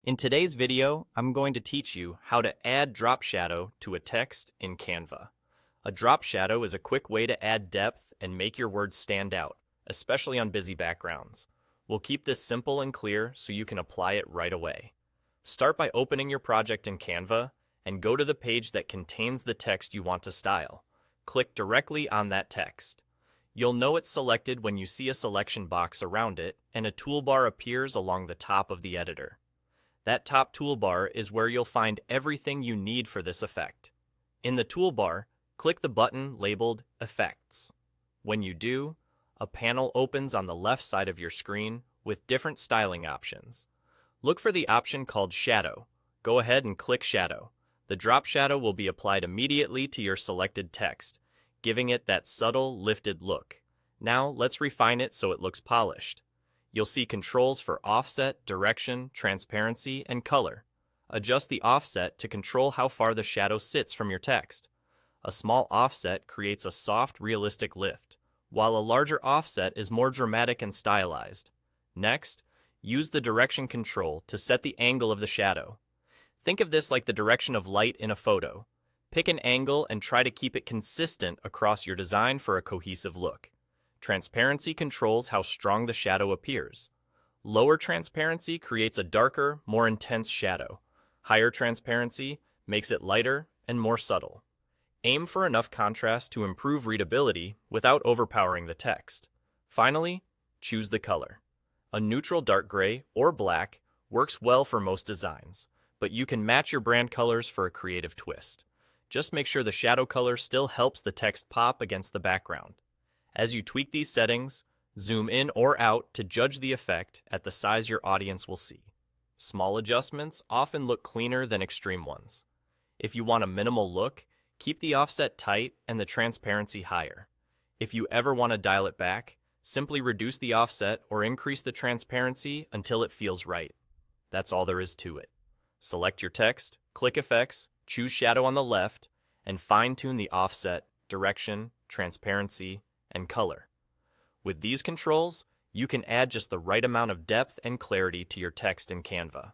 In today's video, I'm going to teach you how to add drop shadow to a text in Canva. A drop shadow is a quick way to add depth and make your words stand out, especially on busy backgrounds. We'll keep this simple and clear so you can apply it right away. Start by opening your project in Canva and go to the page that contains the text you want to style. Click directly on that text. You'll know it's selected when you see a selection box around it and a toolbar appears along the top of the editor. That top toolbar is where you'll find everything you need for this effect. In the toolbar, click the button labeled Effects. When you do, a panel opens on the left side of your screen with different styling options. Look for the option called Shadow. Go ahead and click Shadow. The drop shadow will be applied immediately to your selected text, giving it that subtle, lifted look. Now let's refine it so it looks polished. You'll see controls for offset, direction, transparency, and color. Adjust the offset to control how far the shadow sits from your text. A small offset creates a soft, realistic lift, while a larger offset is more dramatic and stylized. Next, use the direction control to set the angle of the shadow. Think of this like the direction of light in a photo. Pick an angle and try to keep it consistent across your design for a cohesive look. Transparency controls how strong the shadow appears. Lower transparency creates a darker, more intense shadow. Higher transparency makes it lighter and more subtle. Aim for enough contrast to improve readability without overpowering the text. Finally, choose the color. A neutral dark gray or black works well for most designs, but you can match your brand colors for a creative twist. Just make sure the shadow color still helps the text pop against the background. As you tweak these settings, zoom in or out to judge the effect at the size your audience will see. Small adjustments often look cleaner than extreme ones. If you want a minimal look, keep the offset tight and the transparency higher. If you ever want to dial it back, simply reduce the offset or increase the transparency until it feels right. That's all there is to it. Select your text, click Effects, choose Shadow on the left, and fine-tune the offset, direction, transparency, and color. With these controls, you can add just the right amount of depth and clarity to your text in Canva.